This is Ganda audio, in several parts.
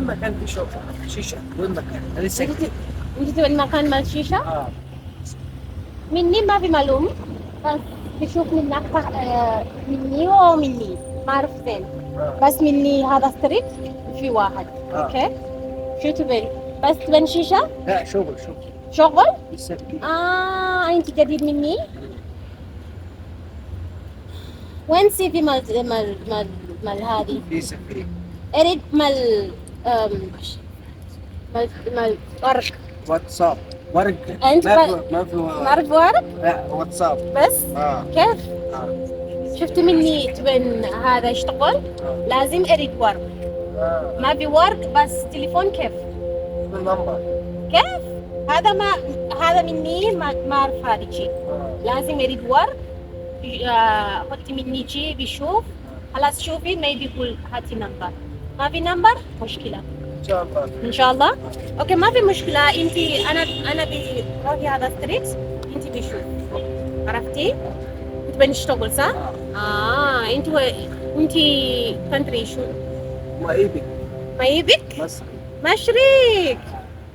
وين مكان في شيشه؟ وين مكان؟ انا ساكت. انت تبغى مكان مال شيشه؟ مني ما في معلوم، بس بشوف منك مني ومني ما اعرف فين. بس مني هذا ستريت في واحد. اوكي شو تبي؟ بس تبين شيشه؟ لا شغل. شغل؟ لسه انت جديد مني؟ وين سيفي مال هذه؟ في سفير. اريد مال ورق. واتساب ورق. انت ما في ورق؟ لا واتساب بس. كيف؟ شفت مني تبين هذا يشتغل؟ لازم اريد ورق. ما في ورق بس تليفون. كيف؟ بالنمبر. كيف؟ هذا مني ما اعرف هذا شيء. لازم اريد ورق. حطي مني شيء بيشوف. خلاص شوفي ما بيقول هاتي نمبر. ما في نمبر مشكلة. ان شاء الله. اوكي ما في مشكلة. انت انا بروحي هذا ستريت انت بيشوف. عرفتي؟ انت بنشتغل صح؟ انت كنتري شو؟ مايبك؟ مشرق.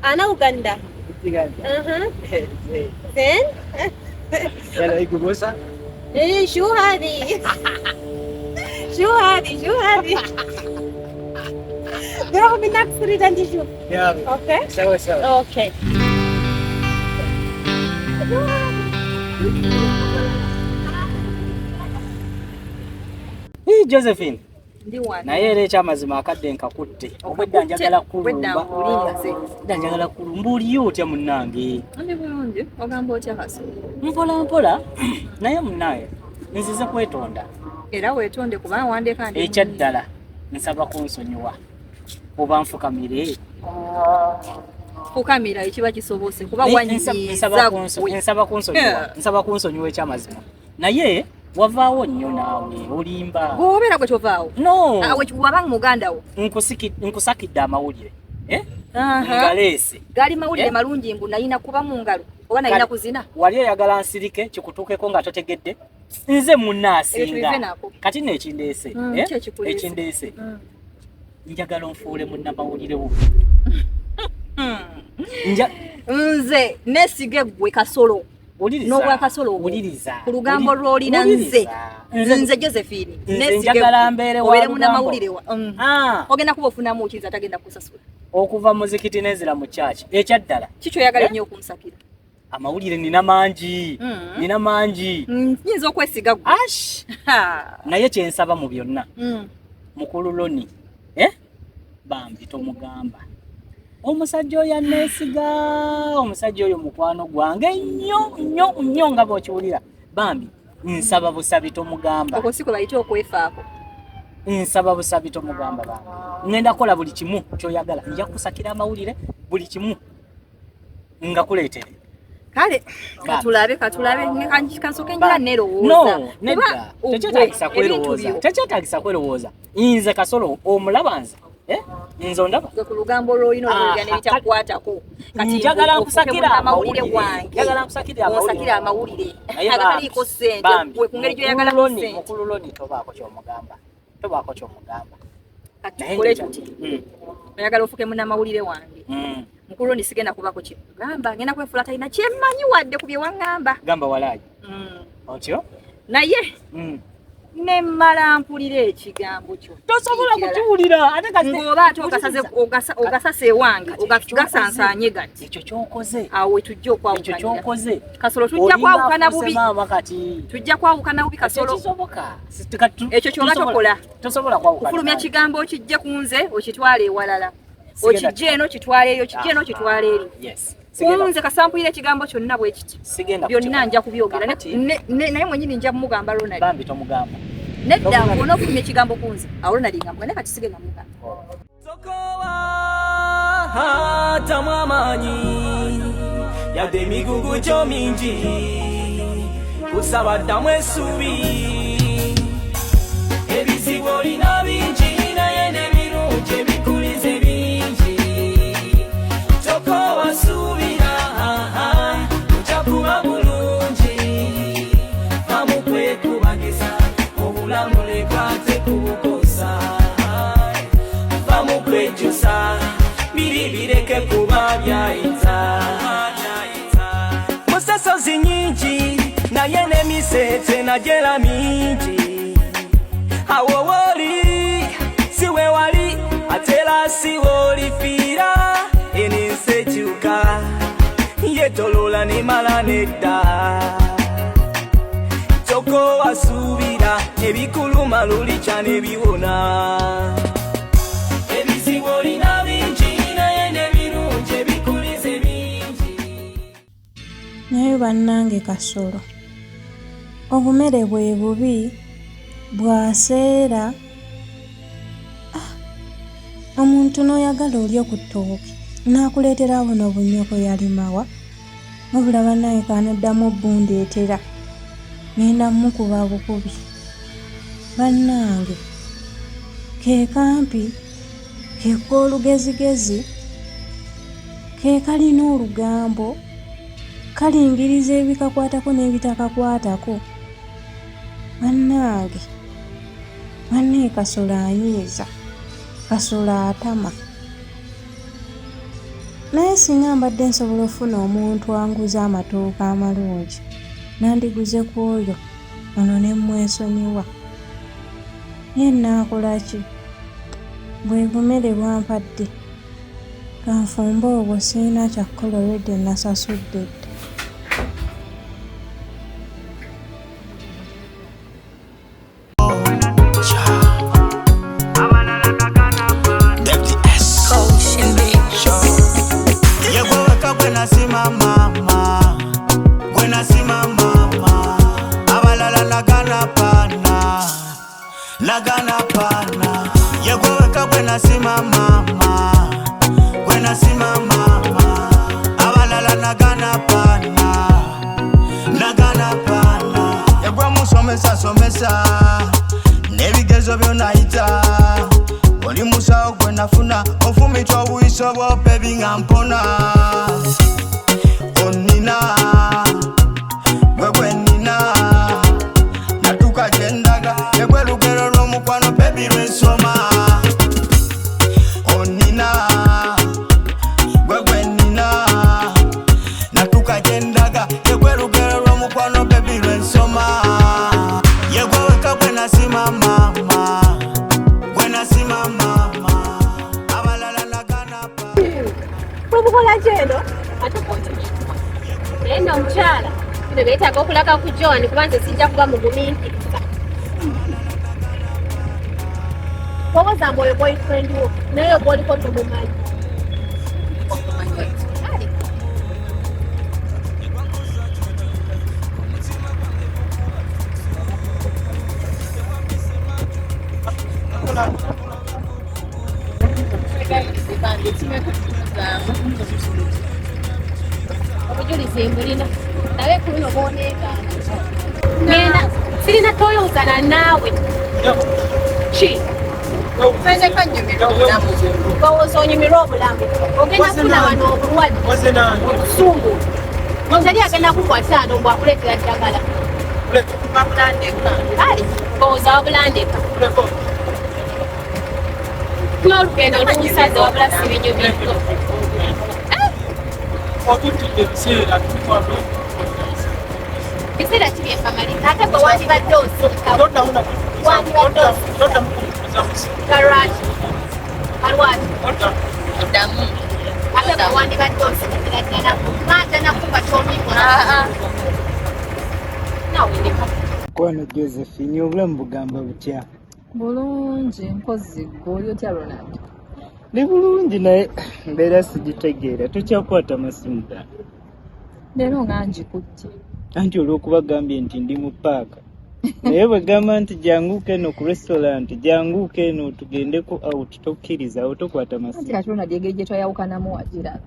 انا اوغندا. انت اوغندا. زين. يلا ايكو بوسه. ايه شو هذه؟ شو هذه؟ بروح منك ستريت انت شوف. يلا اوكي سوا. اوكي Josephine. Naye era ekyamazima akadde nkakutte. Obwedda njagala kulumba. Njagala kulumba oliyo otya munnange? Ndi bulungi. Ogamba otya kaso? Mpola. Naye munnaye nzize kwetonda. Era weetonde kuba wandeeka ndi. Ekyaddala nsaba kunsonyiwa. Oba nfukamire. Fukamira ekiba kisobose kuba wanyiza. Nsaba kunsonyiwa ekyamazima. Naye wavaawo nnyo naawe olimba. Gobeera gwe kyovaawo? No. Wabanga muganda wo? Nkusakidde amawulire. Ngaleese. Gali mawulire malungi mbu nalina kuba mu ngalo oba nalina kuzina? Wali oyagala nsirike kikutuukeko nga totegedde? Nze munnaasinga. Kati n'ekindeese. Ekindeese. Njagala onfuule munnamawulire wo. Nze nesige gwe Kasolo. N'obwa Kasolo ku lugambo lw'olina nze Josephine njagala mbeere wa munnamawulire wa ogenda kuba ofunamu okiza tagenda kusasula okuva muzikiti nezira mu church ekyaddala kiki oyagala nnyo okumusakira? Amawulire nina mangi. Nyinza okwesiga gwe. Naye kyensaba mu byonna mukulu Loni bambi tomugamba omusajja oyo aneesiga, omusajja oyo mukwano gwange nnyo nga bw'okiwulira. Bambi nsaba busabi tomugamba. Okwo si kwe bayita okwefaako. Nsaba busabi tomugamba bambi. Ngenda kukola buli kimu ky'oyagala. Nja kusakira amawulire buli kimu nga kuleetere. Kale katulabe kansoke njala nerowooza. No, nedda. Tekyetaagisa kwerowooza. Nze Kasolo omulaba nze. Nze ondaba ku lugambo lw'olina olugenda ebitakwatako. Kati njagala nkusakira amawulire wange. Njagala nkusakira amawulire. Agataliiko ssente gwe ku ngeri gy'oyagala ssente. Mukulu Loni tobaako ky'omugamba. Kati tukole tuti. Oyagala ofuke munnamawulire wange. Mukulu Loni sigenda kubaako kyekugamba. Ngenda kwefuula talina kyemmanyi wadde ku bye waŋŋamba. Gamba walaayi. Otyo? Naye nemmala mpulira ekigambo kyo tosobola kukiwulira ate ng'oba ate ogasasa ewange ogasansaanye gati ekyo kyokoze awo tujja okwawukana Kasolo tujja kwawukana bubi Kasolo ekyo ky'oba tokola kufulumya kigambo okijje ku nze okitwala ewalala okijje eno kitwala eyo kijje eno kitwala eri kunze kasampulira ekigambo kyonna bwe kiti byonna nja kubyogera naye mwenyini nja mugamba Ronald bambi tomugamba nedda onoofulumya ekigambo kunze awo Ronald nga mwene kati sigenda mugamba sokowa hata mwamanyi yadde emigugu gyo mingi kusaba ddamu essuubi ebizibu olina bingi naye n'ebirungi ebikulize bingi tokowa suubira ojja kuba bulungi famu kwekubagiza obulamu lekwate kubukosa famu kwejusa ndetse na jela mingi awo woli siwe wali atela siwoli fira enisekyuka yetolola nemala nedda kyoko wasuubira ebikuluma luli kyane biwona ebizibu olina bingi naye nebirungi ebikulize bingi naye bannange kasolo obumere bwe bubi bwaseera omuntu n'oyagala olyo ku ttooke n'akuleetera buno bunyoko yalimawa wabula bannange kanaddamu bundeetera ngenda mukuba bukubi bannange ke kampi ke k'olugezigezi ke kalina olugambo kalingiriza ebikakwatako n'ebitakakwatako bannange kasolo anyiiza kasolo atama naye singa mbadde nsobola ofuna omuntu anguza amatooke amalungi nandiguze ku oyo ono ne mwesonyiwa ye naakolaki bwe bumere bwampadde kanfumbe obwo sirina kyakkola olwedde nasasudde dda Nagana pana yegweweka bwena sima mama bwena sima mama abalala nagana pana yegwe musomesa nebigezo byonayita oli musawo gwenafuna ofumitwa obuyiso bwope bingampona onina gwegwenina natuka jendaga yegwe lugero lw'omukwano bebi lwensoma onina gwegwenina natuka jendaga yegwe lugero lw'omukwano bebi lwensoma yegwe weka bwenasima mama abalala nagana pa obukola kyeno naye nno omukyala bino beetaaga okulaga ku John kuba nze sijja kuba mugumiikiriza wabozamba oyo boyfriend wo naye oba oliko tumumanyi obujulizi mbulina naye ku bino booneegaana ngenda sirina toyoozana naawe ki bawooza onyumirwa obulamu ogenda kufuna wano obulwadde obusungu teri agenda kukwata ndo bwakuleetera ddagala ali bawooza wabulandeka n'olugendo olukusaza wabula sibinyo binto ekiseera kiri ekamaliza ate bwe wandibadde osika wandibadde osika kalwaki kalwaki oddamu ate bwe wandibadde osikira ddala manja nakuba kyomikola nawendeka Kwano Josephine obulamu bugamba butya? bulungi mpozi goli otya Ronald Ni bulungi naye mbeera sigitegeera tukyakwata masimu ddala leero nga njikutte anti olw'okuba gambye nti ndi mu paaka naye bwe gamba nti janguuka eno ku restaurant janguuka eno tugendeko out tokkiriza awo tokwata anti masimu kati Ronald engeri gye twayawukanamu wagira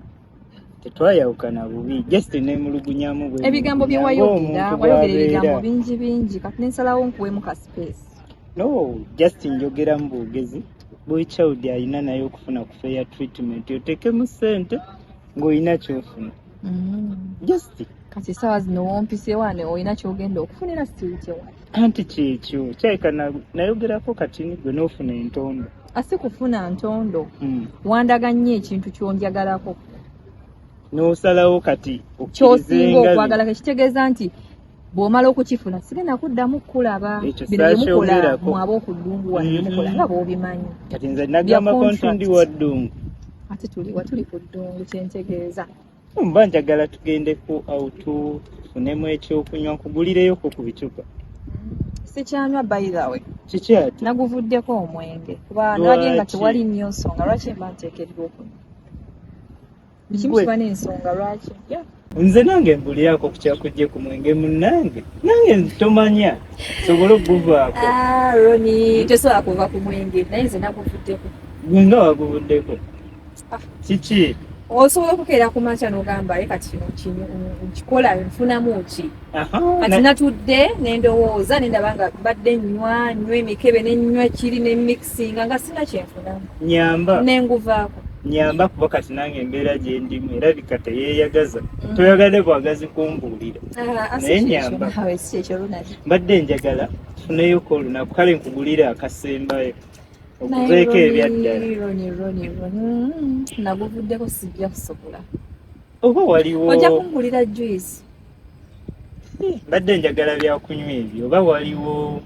tetwayawukana bubi just nemulugunyamu bwe ebigambo bye wayogera ebigambo bingi kati nensalawo nkuwemu ka space no just njogera mu bwogezi boy child alina naye okufuna ku fair treatment otekemu ssente ng'olina kyofuna just kati sawa zino wompiseewo ane olina kyogenda okufunira siwitewa anti kyekyo kyayika nayogerako katini gwe n'ofuna entondo asi kufuna ntondo wandaga nnyo ekintu kyonjagalako n'osalawo kati kyosinga okwagala kekitegeeza nti bw'omala okukifuna sigenda kuddamu kulaba bino byemukola mwaba okuddungu wano byemukola nga bw'obimanyi. Kati nze nagambako nti ndi wa ddungu. Ate tuli ku ddungu kyentegeeza. Mba njagala tugende ku auto tufunemu ekyokunywa nkugulireyo ku bicupa. Sikyanywa by the way. Kiki ati? Naguvuddeko omwenge. Kuba nalabye nga tewali nnyo nsonga lwaki mba nteekeddwa okunywa. Bikimu kiba n'ensonga lwaki? Nze nange mbulirako kukyakujje ku mwenge munnange. Nange tomanya. Sobola okuguvaako. Roni, tosobola kuva ku mwenge. Naye nze naguvuddeko. Gwe nga waguvuddeko? Kiki? Osobola okukeera ku makya n'ogamba kati kino nkikola nfunamu ki? Kati natudde n'endowooza nendaba nga badde nywa emikebe n'ennywa kiri ne mixinga nga sina kyenfunamu. Nyamba. Nenguvaako. Nyamba kuba kati nange embeera gye ndimu erabika teyeeyagaza. Toyagadde bwagazi kumbuulira. Naye nyamba. Mbadde njagala tufuneyoko olunaku kale nkugulire akasembayo. Okuveeko ebyaddala. Naguvuddeko sijja kusobola. Oba waliwo. Ojja kungulira juice. Mbadde njagala byakunywa ebyo. Oba waliwo.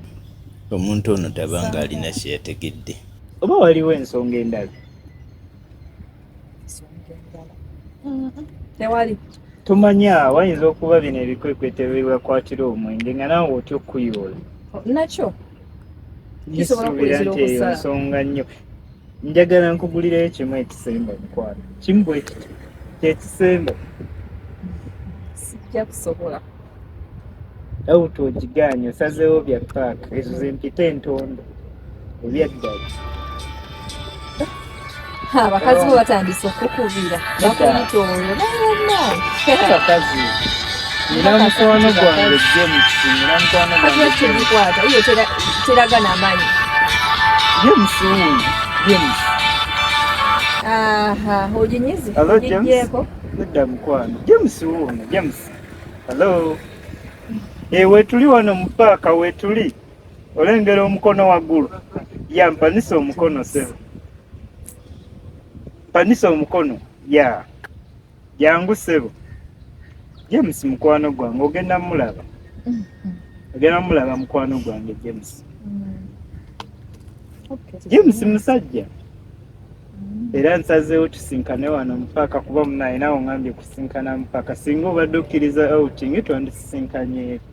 Omuntu ono tabanga alina kye yategedde. Oba waliwo ensonga endala. Tewali. Tumanya wayinza okuba bino ebikwekweto byebakwatira omwenge nga naawe otya okuyoola. Nakyo. Nisuubira nti eyo nsonga nnyo. Njagala nkugulireyo kimu ekisemba mukwano. Kimu bwe kiti kyekisemba. Sijja kusobola. Awuto ogigaanye osazeewo bya paaka ezo zempita entondo ebyaddala. Abakazi bo batandise okukubira bakuyitoola abakazi nina mukwano gwange James nina mukwano gwange iyo teraga n'amaanyi James oginyizi ogigyeko nedda mukwano James hello wetuli wano mu paaka wetuli olengera omukono waggulu yampanisa omukono sebo panisa omukono jangu sebo James mukwano gwange ogenda mulaba mukwano gwange James James musajja era nsazeewo tusinkane wano mpaka kuba munaye nawe ngambye kusinkana mpaka singa obadde okkiriza outing twandisisinkanyeeko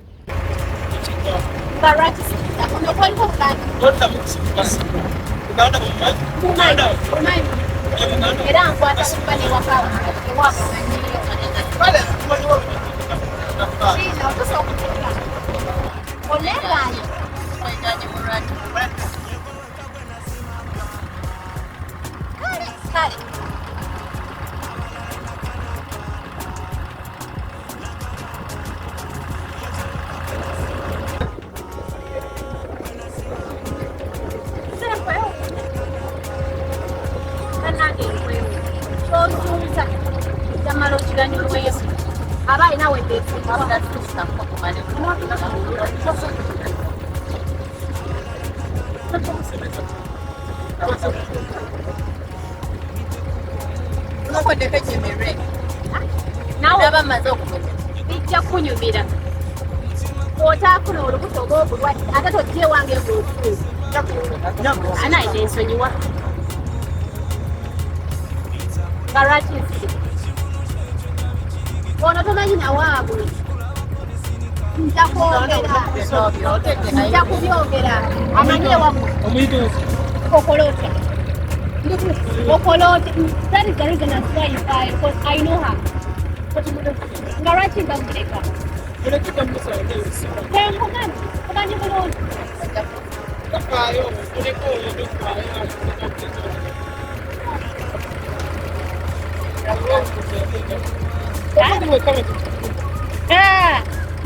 era nkwata kupale wakawa ewako olenganye kale Aba ina wende abada tusta kwa kumane. Nako ndeke jemere. Nawe aba mazo kumene. Bijja kunyumira. Ota kuno olubuto gobulwa atato je wange bwofu. Ana ine nsonyiwa. Garati. Ono tomanyi nawaabwe nja kubyogera amanye wamu okolote that is the reason as why because I know her nga lwaki mbamuleka omanyi bulungi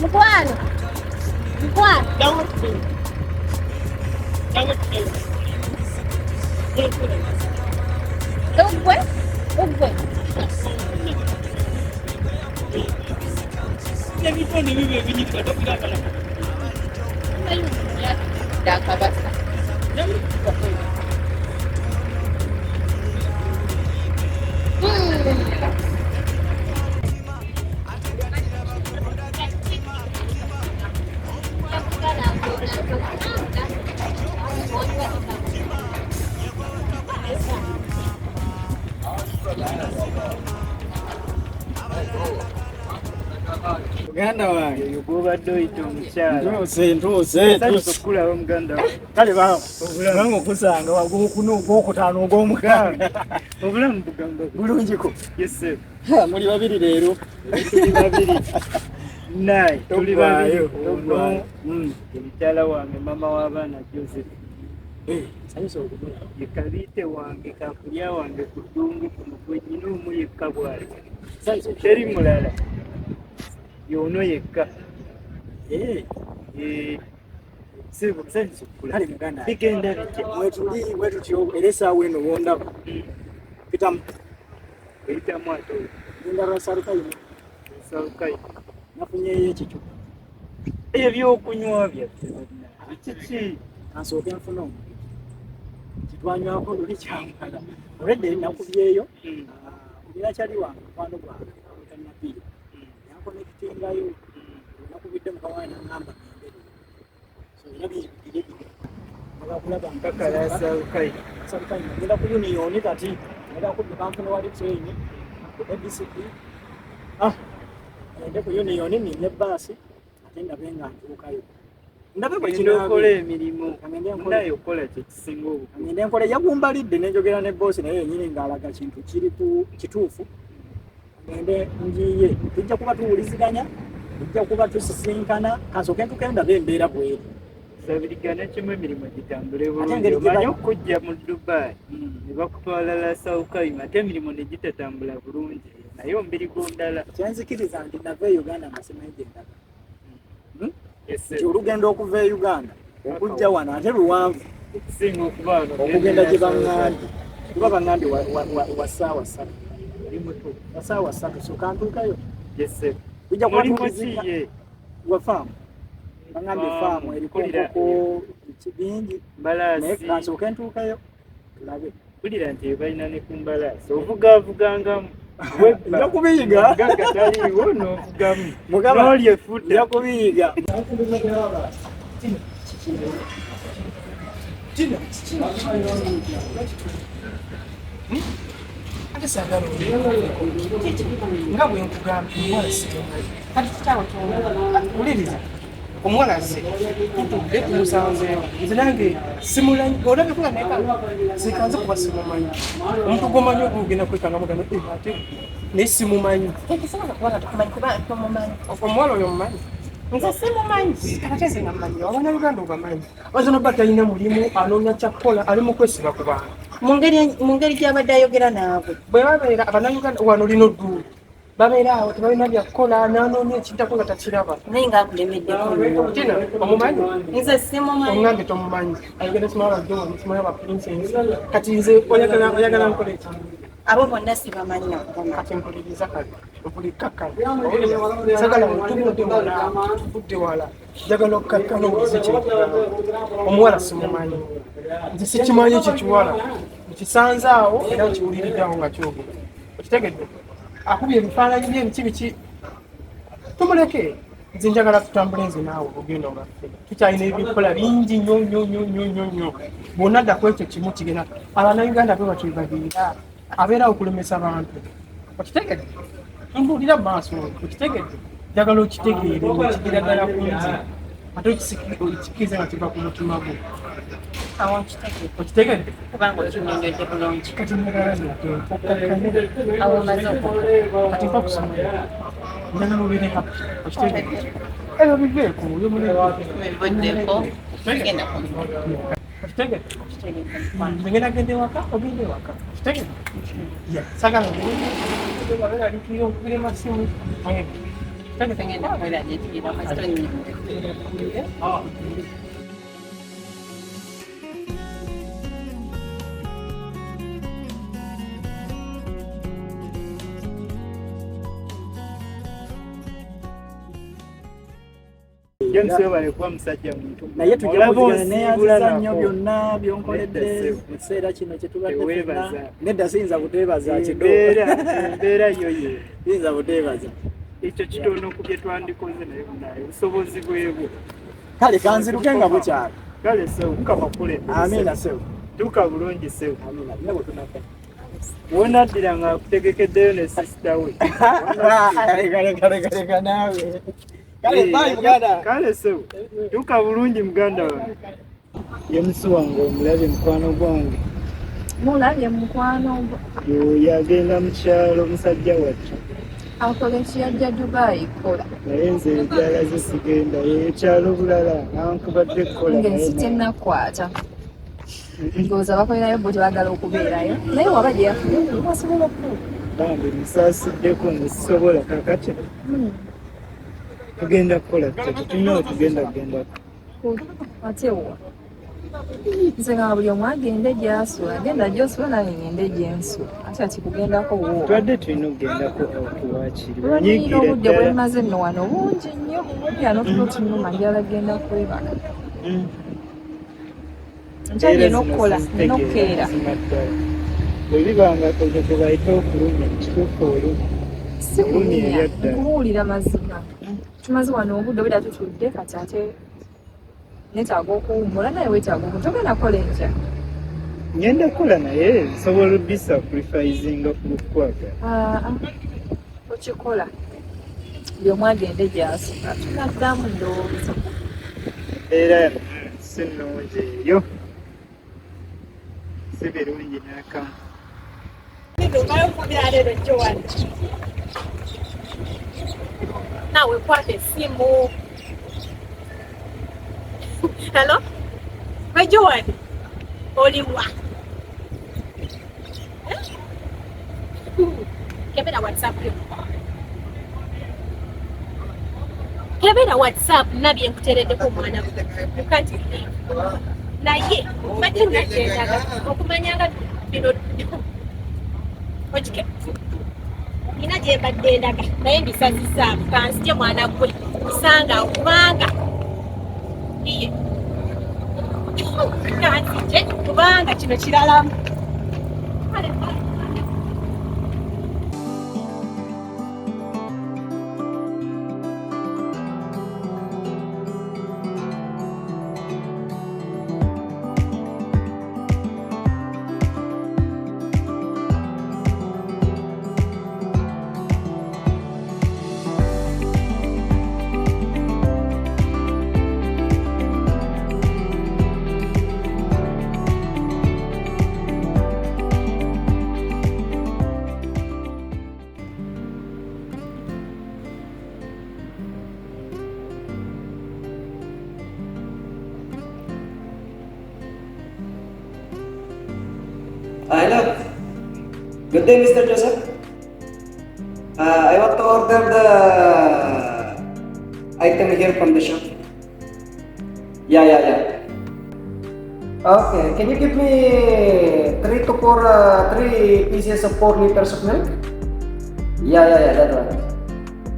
mukwano ogwe muganda wange yo gobadde oyita omukyala ntuuse okulawo muganda wange kale obulamu okusanga wagokuna ogwokutaano ogw'omukaaga obulamu bugamba bulungiko yese muli babiri leero tuli babiri naye tuli babiri omukyala wange mama w'abaana Joseph ye kabiite wange kakulya wange ku ddungu kuno gwenyina omu yekka bwali teri mulala yono yekka kale muganda bigenda bitya wetutyo era esaawa eno wondaba pitamu eyitamu ate genda lwasalukayina salukayi nafunyeeyo ekikyo ebyokunywa byaffe kiki ansooke nfuna omubiri kitwanywako luli kyamala olwedde nakubyeyo kubira kyali wange mukwano gwange mutannabiiro yankonekitingayo nakubidde mukawaana namba ngende so era biri abakulaba kakala salukayi ngenda ku uniyoni kati ngenda kubbi banfuna wali train ebcp ngende ku uniyoni ninne ebbaasi ate ndabe nga ntuukayo ndabe bwekinokola emirimu naye okola kyekisinga obukulu ngende nkola yagumbalidde nenjogera ne boosi naye yenyini ng'alaga kintu kiri kituufu ngende njiye tujja kuba tuwuliziganya tujja kuba tusisinkana kansooke ntuukeyo ndabe embeera bweri sabirigana kimu emirimu gitambule bulungi omanyi okujja mu Dubai ne bakutwala la saukayima ate emirimu ne gitatambula bulungi naye omubiri gwondala kyenzikiriza nti nava e Uganda nga simanyi gye ndaga nti olugendo okuva e Uganda okujja wano ate luwanvu okusinga okubaano okugenda gye baŋŋambye kuba baŋŋambye wa ssaawa ssatu wa ssaawa ssatu soka ntuukayo tujja kuba tuwuliziganya wa faamu baŋŋambye faamu eriko enkoko bingi naye kansooke ntuukayo tulabe kulira nti balina ne ku mbalaasi ovugavugangamu nja kubiyiga gataliiwo n'ovugamu mugaba n'olya efuta nja kubiyiga ate saagala nga bwe nkugambye omuwala simumanyi kati kitaawa kyowuliriza omuwala ze tutudde tumusanzeewo nze nange simulanyi olabekula zikanze kuba simumanyi omuntu gwomanyi ogugenda kwekangamu gano ate naye simumanyi omuwala oyo mumanyi nze simumanyi ate ze namanyi abanayuganda obamanyi bazano ba talina mulimu anoonya kyakukola ali mu kwesiba ku bantu mu ngeri gy'abadde ayogera naabwe bwe babeera abanayuganda wano lino dduulu babeera awo tebalina byakukola nanoonya ekiddako nga takiraba naye ngaakulemeddeku tina omumanyi nze simumanyi oŋŋambye tomumanyi ayogera simala bajooni simala baprinsensi kati nze oyagala nkola eki abo bonna sibamanyi kati mpuliriza kale mpulikkakkana sagala tuvudde wala njagala okkakkana obulize kyekigamba omuwala simumanyi nze sikimanyi kyekiwala nkisanze awo era nkiwuliriddeawo nga kyogera okitegedde akubye ebifaananyi byebiki biki tumuleke nze njagala tutambule nze naawe olugendo lwaffe tukyalina ebikola bingi nnyo bwonna ddaku ekyo kimu kigenda abanayuganda be batwebabiira abeerawo okulemesa bantu okitegedde mbuulira maaso okitegedde njagala okitegeere okigira ddala kunze ate okikirize nga kiva ku mutima gwo okitegedde kubanga okinyonjodde bulungi kati njagala awo omaze kati mpa kusomera njagala obeere happy okitegedde ebyo biveeko okuvuddeko genda okitegedde ngenda genda ewaka ogenda ewaka okitegedde sagala alikirira okubira emasimu genda kubeera gyetugira masitoni naye tujja kuzigana neyanziza nnyo byonna byonkoledde mu kiseera kino kyetubadde fena nedda siyinza kuteebaza embeera yoyo siyinza kuteebaza ekyo kitono ku bye twandikoze naye bunaye obusobozi bwebwo kale kanziruke nga bukyala kale sewu mukama kulembera amiina sewu tuka bulungi sewu amiina bwe tunaffe wonaddira nga akutegekeddeyo ne sisita we. Leka naawe. Kale bye muganda. Kale so tuka bulungi muganda wange. Ye musi wange omulabe mukwano gwange. Mulabye mukwano Yo yagenda mu kyalo musajja wattu. akola ekiyajja Dubai kola. Naye nze enjala zisigenda ekyalo bulala nankubadde kola. Ngensi tennakwata. Ndowooza bakolerayo bo tebagala okubeerayo. Naye waba gye yafunye basobola okuba. Bambi musaasiddeko nesisobola kakati. Tugenda kukola tetulina tugenda kugendako. Ate wa nze nga buli omu agende gy'asula genda gy'osula naye ngende gy'ensula ate ati kugendako wo twadde tulina okugendako okuwaakiri olwanyira obudde bwemaze nno wano bungi nnyo byano tuno tunuma njala genda kwebaka nkyalina okukola nina okukeera bwebibanga tebayita okulumya kituufu olumya sikulumya nkubuulira mazima tumaze wano obudde obudde tutudde kati ate netaaga okuwummula naye weetaaga togenda kukola enkya ngenda kukola naye nsobola bisacrificinga ku lukwagala okikola buli omu agende gy'asula tunaddamu ndowooza era si nnungi eyo si birungi n'akamu nawe kwata essimu. Hello? Where Joan? Oliwa. Kebera WhatsApp. Kebera WhatsApp nabye nkuteredde ko mwana mukati. Naye mbadde nagendaga okumanyanga bino ojike. Nina gye mbadde ndaga naye mbisazizza kansije mwana gwe kusanga okubanga iye kansije kubanga kino kiralamu. Hello. Good day, Mr. Joseph. I want to order the item here from the shop. Yeah. Okay, can you give me 3 pieces of 4 liters of milk? Yeah, that one.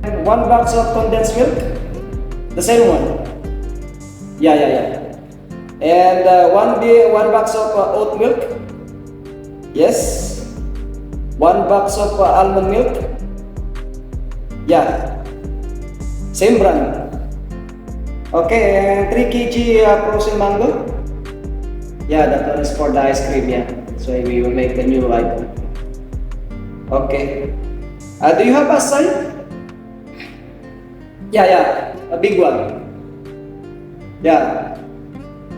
And 1 box of condensed milk. The same one. Yeah. And 1 box of oat milk. Yes. 1 box of almond milk. Yeah. Same brand. Okay, and 3 kg frozen mango. Yeah, that one is for the ice cream. Yeah. So we will make the new item. Okay. Do you have a sign? Yeah. A big one. Yeah.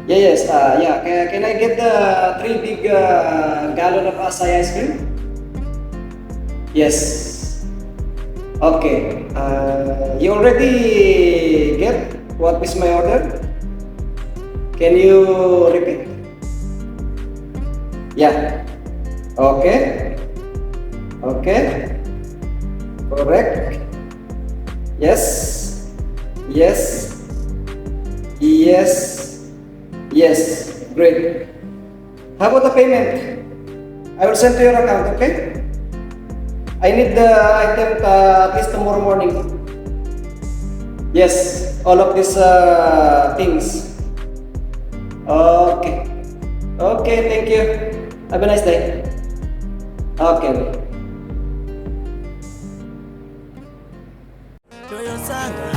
Yes. Yeah. Can I get the 3 big gallon of acai ice cream? Yes. Okay. You already get what is my order? Can you repeat? Yeah. Okay. Correct. Yes. Great. How about the payment? I will send to your account, okay? I need the item at least tomorrow morning. Yes, all of these things. Okay, thank you. Have a nice day. Okay. Toyosanga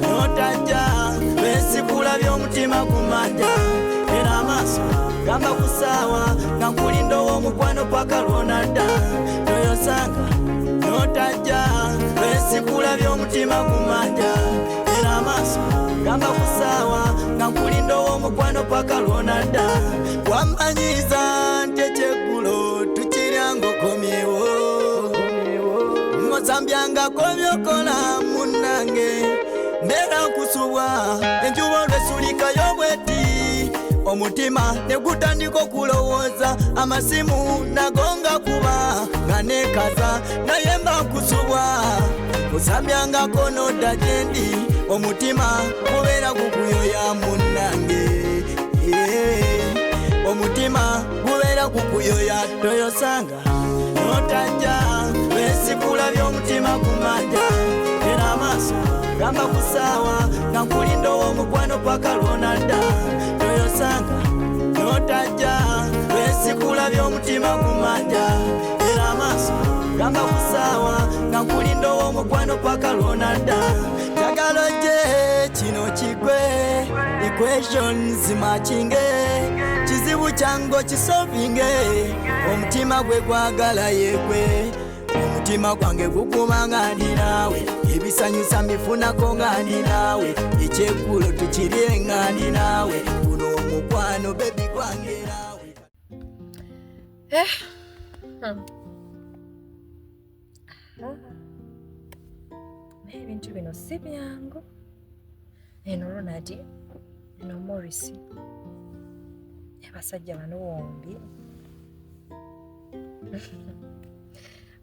notajja besikula by'omutima kumanja era amaaso gamba kusaawa nga nkulinda ow'omukwano paka lwonadda toyosanga notajja lwesikula omutima gumanja era amaaso gamba kusaawa nga nkulinda ow'omukwano paka lwonadda wamanyiza nti ekyeggulo tukirya ng'okomyewo ng'osambyangako byokola munnange mbeera nkusubwa enjuba olwesulikayo bweti omutima ne gutandika okulowooza amasimu nagonga kuba nga neekaza naye mba nkusubwa osambyangako n'odda gye ndi omutima gubeera gukuyoya munnange omutima gubeera gukuyoya toyosanga notajja lwesikula by'omutima gumanja era amaaso gamba kusaawa nga nkulinda ow'omukwano paka lwonadda toyosanga notajja lwesikula by'omutima gumanja era amaaso gamba kusaawa nga nkulinda ow'omukwano paka lwonadda njagala gye kino kigwe equations makinge kizibu kyango kisolvinge omutima gwe gwagala yegwe omutima gwange gukuma nga ndi naawe ebisanyusa mifunako nga ndi naawe ekyeggulo tukirye nga ndi naawe guno omukwano bebi gwange naawe naye ebintu bino si byangu. Eno Ronald, eno Morris, abasajja bano bombi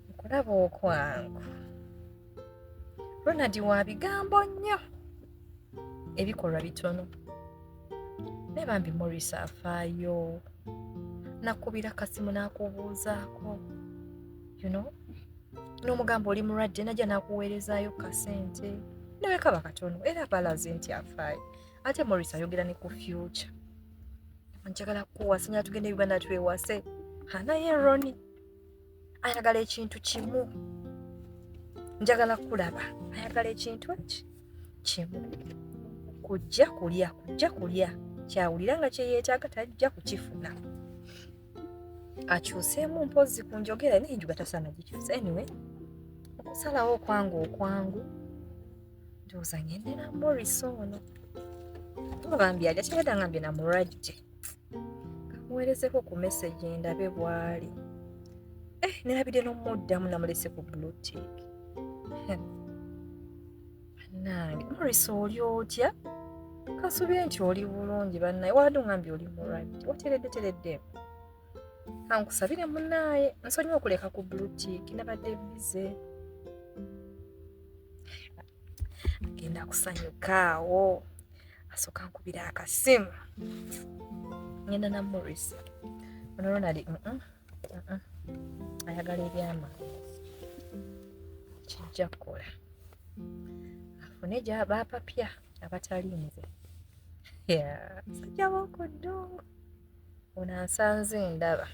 nkulaba okwangu. Ronald wa bigambo nnyo, ebikolwa bitono. Ne bambi Morris afaayo, nakubira kasimu n'akubuuzaako, n'omugamba oli mulwadde najja n'akuweerezaayo kasente newe kaba katono era balaze nti afaayo. Ate Morris ayogera ne ku future. Njagala kuwasanya tugende Uganda twewase. Naye Roni ayagala ekintu kimu. Njagala kulaba ayagala ekintu kimu. Kujja kulya. Kyawulira nga kye yeetaaga tajja kukifuna. Akyuseemu mpozi ku njogera n'enjuga tasaana gikyusa. Anyway, okusalawo okwangu ndowooza ngende na Morris ono. Tugambye ali akyagala ngambye na mulwadde. Kamuweerezeko ku message ndabe bw'ali. Nerabidde n'omuddamu namulese ku blue tick. Nange Morris oli otya? Kasubye nti oli bulungi bannaye wadde ngambye oli mulwadde. Wateredde. Kankusabire munnaye nsonyiwa okuleka ku blue tick nabadde bize. Genda kusanyukaawo. Asooka nkubira akasimu. Ngenda na Morris. Ono Ronald ayagala ebyamaanyi. Kijja kukola. Afune gy'abapapya abatalinze. Sajja w'oku ddungu. Ono ansanze ndaba.